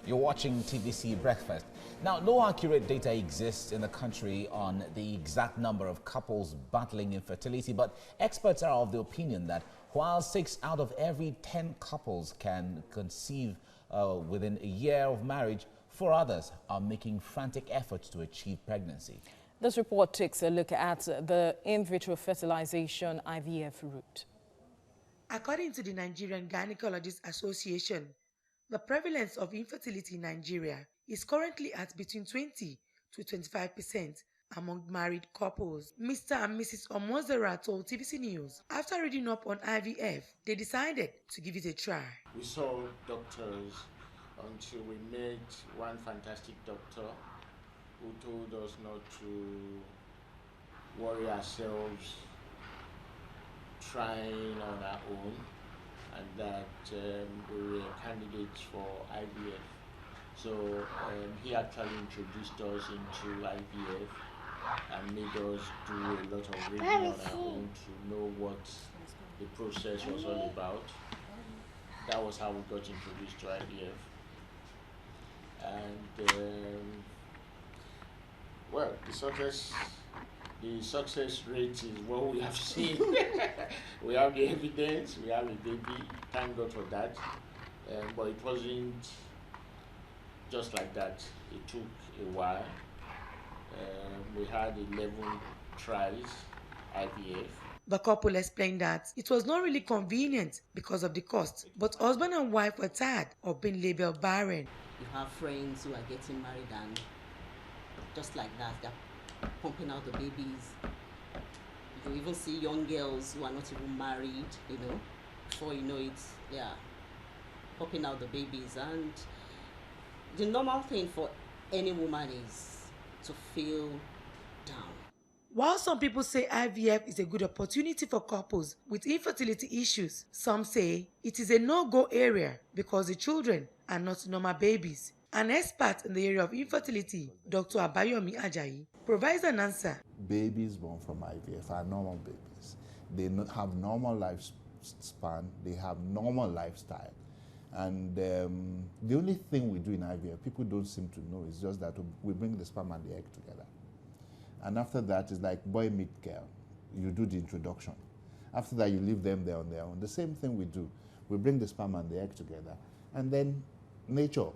You're watching TVC Breakfast. Now, no accurate data exists in the country on the exact number of couples battling infertility, but experts are of the opinion that while 6 out of every 10 couples can conceive within a year of marriage, 4 others are making frantic efforts to achieve pregnancy. This report takes a look at the in vitro fertilization IVF route. According to the Nigerian Gynecologists Association, the prevalence of infertility in Nigeria is currently at between 20 to 25% among married couples. Mr. and Mrs. Omozera told TVC News after reading up on IVF, they decided to give it a try. We saw doctors until we met one fantastic doctor who told us not to worry ourselves trying on our own, and that we were candidates for IVF. So he actually introduced us into IVF and made us do a lot of reading on our own to know what the process was all about. That was how we got introduced to IVF. And well, the success rate is what we have seen. We have the evidence, we have a baby, thank God for that. But it wasn't just like that. It took a while. We had 11 tries, IVF. The couple explained that it was not really convenient because of the cost, but husband and wife were tired of being labeled barren. You have friends who are getting married and just like that, they're pumping out the babies. You even see young girls who are not even married, before you know it, they are popping out the babies. And the normal thing for any woman is to feel down. While some people say IVF is a good opportunity for couples with infertility issues, some say it is a no-go area because the children are not normal babies. An expert in the area of infertility, Dr. Abayomi Ajayi, provides an answer. Babies born from IVF are normal babies. They have normal lifespan, they have normal lifestyle. And the only thing we do in IVF, people don't seem to know, is just that we bring the sperm and the egg together. And after that, it's like boy meet girl. You do the introduction. After that, you leave them there on their own. The same thing we do. We bring the sperm and the egg together, and then nature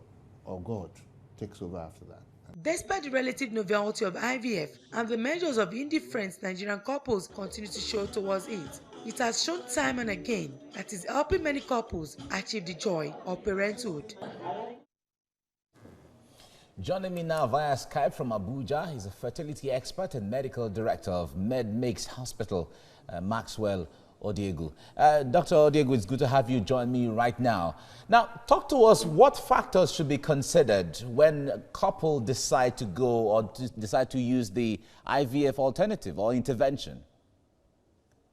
or God takes over after that. Despite the relative novelty of IVF and the measures of indifference Nigerian couples continue to show towards it, it has shown time and again that it's helping many couples achieve the joy of parenthood. Joining me now via Skype from Abuja, he's a fertility expert and medical director of Medmix Hospital, Maxwell Odiegu. Dr. Odiegu, it's good to have you join me right now. Now, talk to us, what factors should be considered when a couple decide to go or decide to use the IVF alternative or intervention?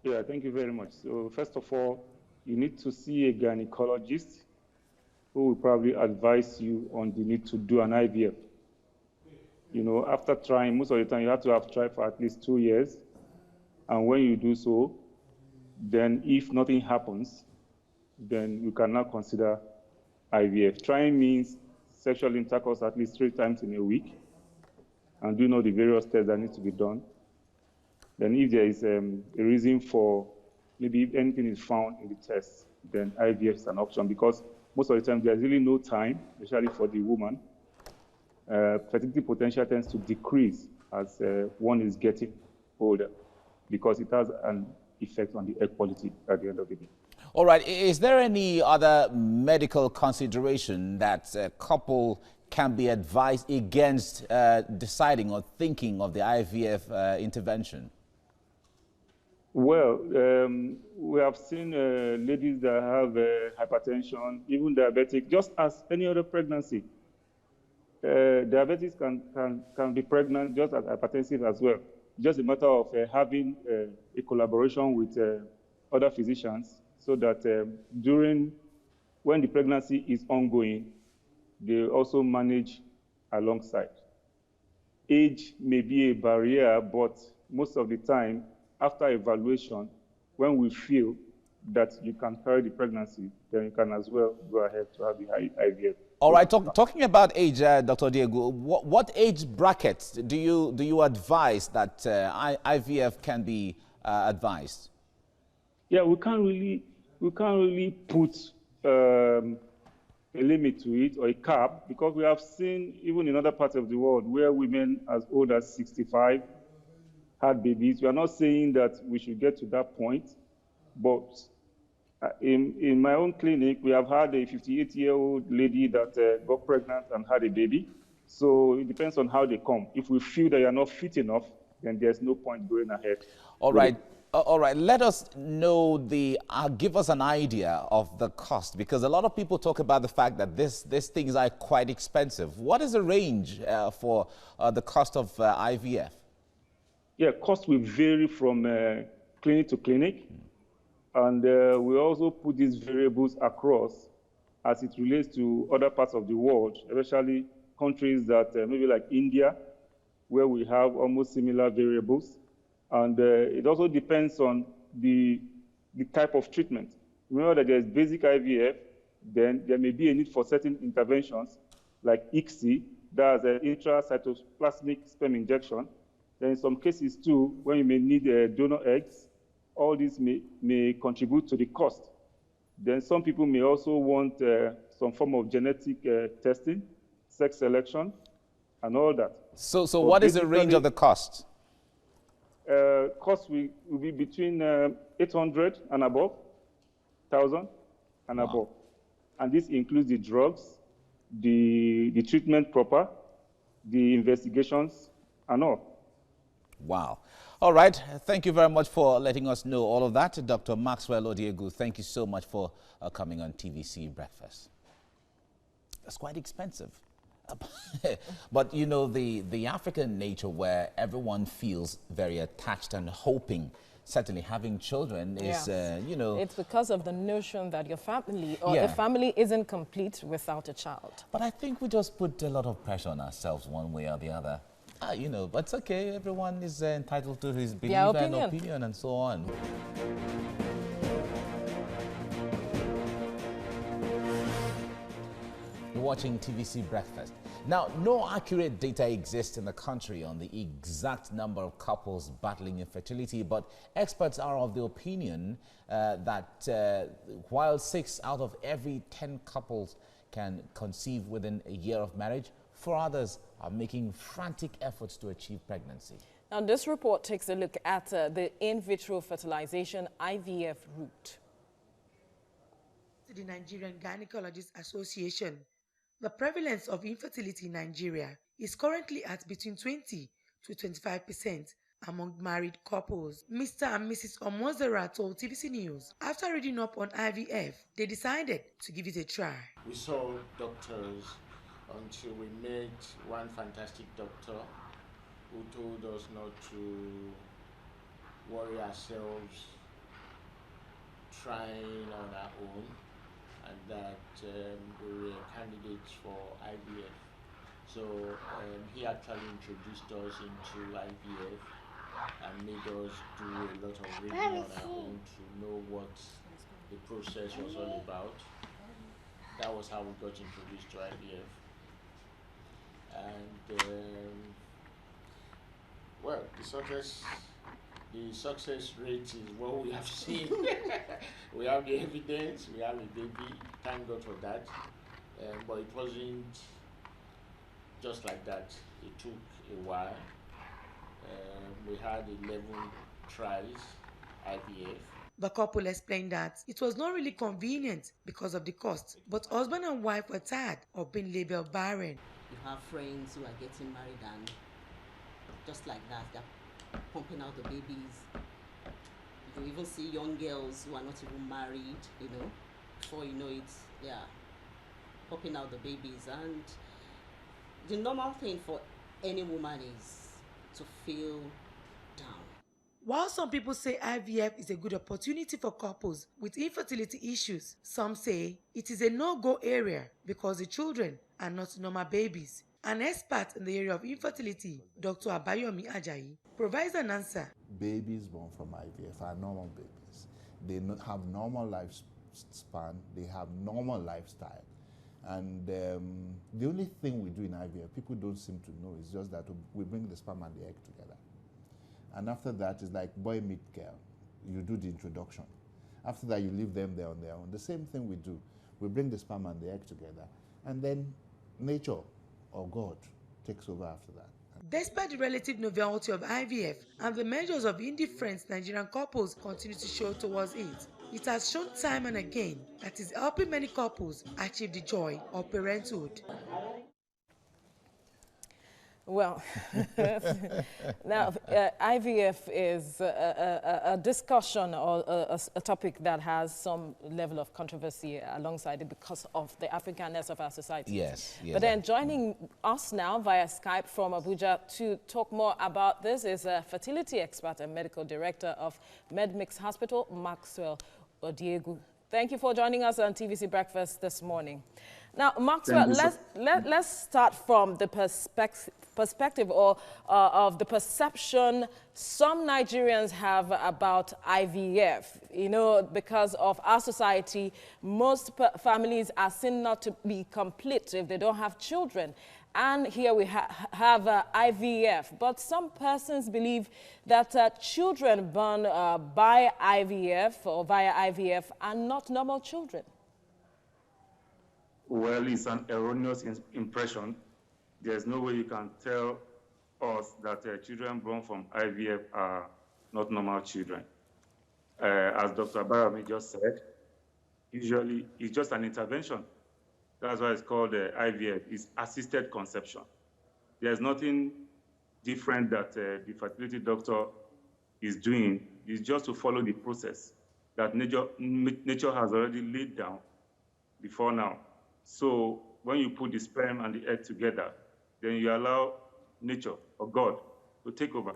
Yeah, thank you very much. So first of all, you need to see a gynecologist who will probably advise you on the need to do an IVF. After trying, most of the time you have to have tried for at least 2 years. And when you do so, then if nothing happens, then you can now consider IVF. Trying means sexual intercourse at least 3 times in a week, and do know the various tests that need to be done. Then if there is a reason for, maybe if anything is found in the test, then IVF is an option, because most of the time there's really no time, especially for the woman. Fertility potential tends to decrease as one is getting older, because it has an effect on the egg quality at the end of the day. All right. Is there any other medical consideration that a couple can be advised against deciding or thinking of the IVF intervention? Well, we have seen ladies that have hypertension, even diabetic, just as any other pregnancy. Diabetes can be pregnant just as hypertensive as well. Just a matter of having a collaboration with other physicians, so that when the pregnancy is ongoing, they also manage alongside. Age may be a barrier, but most of the time, after evaluation, when we feel that you can carry the pregnancy, then you can as well go ahead to have the IVF. All right, talking about age, Dr. Diego, what age brackets do you advise that IVF can be advised? Yeah, we can't really put a limit to it or a cap, because we have seen even in other parts of the world where women as old as 65 had babies. We are not saying that we should get to that point, but in my own clinic, we have had a 58-year-old lady that got pregnant and had a baby. So it depends on how they come. If we feel that you're not fit enough, then there's no point going ahead. All right. All right, let us know give us an idea of the cost, because a lot of people talk about the fact that these things are quite expensive. What is the range for the cost of IVF? Yeah, cost will vary from clinic to clinic. And we also put these variables across as it relates to other parts of the world, especially countries that maybe like India, where we have almost similar variables. And it also depends on the type of treatment. Remember that there's basic IVF, then there may be a need for certain interventions like ICSI, that's an intracytoplasmic sperm injection. Then in some cases too, when you may need donor eggs, all these may contribute to the cost. Then some people may also want some form of genetic testing, sex selection, and all that. So what is the range of the cost? Cost will be between 800 and above, 1,000 and above. And this includes the drugs, the treatment proper, the investigations, and all. Wow. All right. Thank you very much for letting us know all of that. Dr. Maxwell Odiegu, thank you so much for coming on TVC Breakfast. That's quite expensive. But, you know, the African nature where everyone feels very attached and hoping, certainly having children is, you know. It's because of the notion that your family or a family isn't complete without a child. But I think we just put a lot of pressure on ourselves one way or the other. You know, but it's okay. Everyone is entitled to his belief and opinion and so on. You're watching TVC Breakfast. Now, no accurate data exists in the country on the exact number of couples battling infertility, but experts are of the opinion that while 6 out of every 10 couples can conceive within a year of marriage, 4 others are making frantic efforts to achieve pregnancy. Now, this report takes a look at the in vitro fertilization IVF route. The Nigerian Gynecologists Association, the prevalence of infertility in Nigeria is currently at between 20 to 25% among married couples. Mr. and Mrs. Omozera told TVC News after reading up on IVF, they decided to give it a try. We saw doctors until we met one fantastic doctor who told us not to worry ourselves trying on our own, and that we were candidates for IVF. So he actually introduced us into IVF and made us do a lot of reading on our own to know what the process was all about. That was how we got introduced to IVF. And well, the success rate is what we have seen. We have the evidence, we have a baby, thank God for that. But it wasn't just like that. It took a while. We had 11 tries, IVF. The couple explained that it was not really convenient because of the cost, but husband and wife were tired of being labeled barren. You have friends who are getting married and just like that, they're pumping out the babies. You even see young girls who are not even married, you know, before you know it, they are popping out the babies. And the normal thing for any woman is to feel down. While some people say IVF is a good opportunity for couples with infertility issues, some say it is a no-go area because the children are not normal babies. An expert in the area of infertility, Dr. Abayomi Ajayi, provides an answer. Babies born from IVF are normal babies. They have normal lifespan, they have normal lifestyle. And the only thing we do in IVF, people don't seem to know, is just that we bring the sperm and the egg together. And after that, it's like boy meet girl. You do the introduction. After that, you leave them there on their own. The same thing we do. We bring the sperm and the egg together, and then nature or God takes over after that. Despite the relative novelty of IVF and the measures of indifference Nigerian couples continue to show towards it has shown time and again that it's helping many couples achieve the joy of parenthood. Well, now IVF is a discussion or a topic that has some level of controversy alongside it because of the Africanness of our society. Yes, yes. But then joining us now via Skype from Abuja to talk more about this is a fertility expert and medical director of Medmix Hospital, Maxwell Odiegu. Thank you for joining us on TVC Breakfast this morning. Now, Maxwell, let's start from the perspective or of the perception some Nigerians have about IVF. You know, because of our society, most families are seen not to be complete if they don't have children. And here we have IVF. But some persons believe that children born by IVF or via IVF are not normal children. Well, it's an erroneous impression. There's no way you can tell us that children born from IVF are not normal children. As Dr. Barami just said, usually it's just an intervention. That's why it's called IVF. It's assisted conception. There's nothing different that the fertility doctor is doing. It's just to follow the process that nature has already laid down before now. So when you put the sperm and the egg together, then you allow nature or God to take over.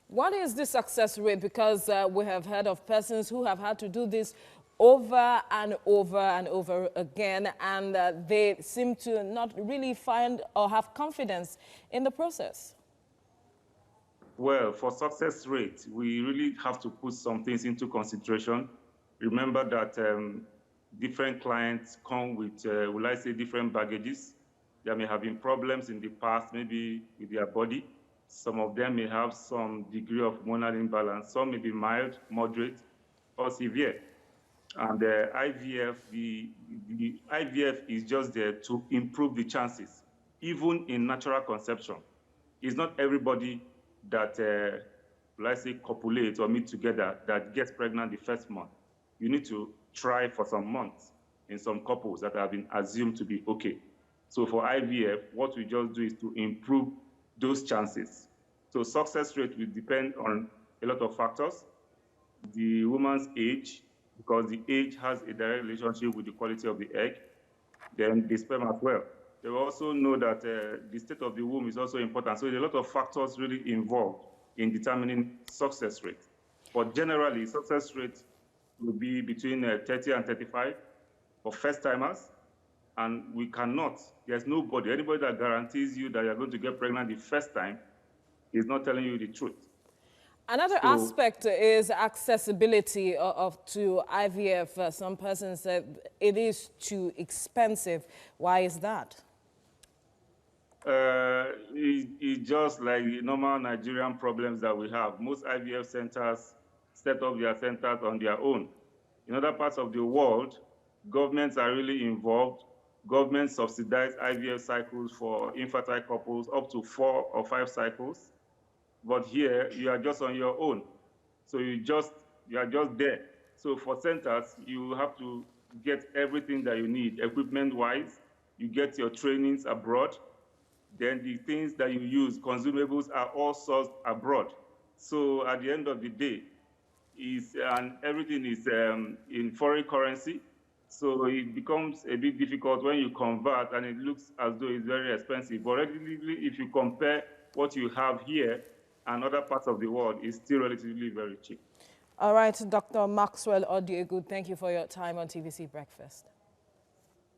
What is the success rate? Because we have heard of persons who have had to do this over and over and over again, and they seem to not really find or have confidence in the process. Well, for success rate, we really have to put some things into consideration. Remember that different clients come with, will I say, different baggages. There may have been problems in the past, maybe with their body. Some of them may have some degree of hormonal imbalance. Some may be mild, moderate, or severe. And the IVF, the IVF is just there to improve the chances, even in natural conception. It's not everybody that, let's say, copulate or meet together that gets pregnant the first month. You need to try for some months in some couples that have been assumed to be okay. So for IVF, what we just do is to improve those chances. So success rate will depend on a lot of factors. The woman's age, because the age has a direct relationship with the quality of the egg, then the sperm as well. They will also know that the state of the womb is also important. So there's a lot of factors really involved in determining success rate. But generally, success rate will be between 30 and 35 for first-timers. And we cannot, there's nobody, anybody that guarantees you that you're going to get pregnant the first time is not telling you the truth. Another aspect is accessibility to IVF. Some persons said it is too expensive. Why is that? It's just like the normal Nigerian problems that we have. Most IVF centers set up their centers on their own. In other parts of the world, governments are really involved. Governments subsidize IVF cycles for infertile couples up to 4 or 5 cycles. But here, you are just on your own. So you are just there. So for centers, you have to get everything that you need, equipment-wise. You get your trainings abroad. Then the things that you use, consumables, are all sourced abroad. So at the end of the day, everything is in foreign currency. So it becomes a bit difficult when you convert, and it looks as though it's very expensive. But relatively, if you compare what you have here and other parts of the world, it's still relatively very cheap. All right, Dr. Maxwell Odiegu, thank you for your time on TVC Breakfast.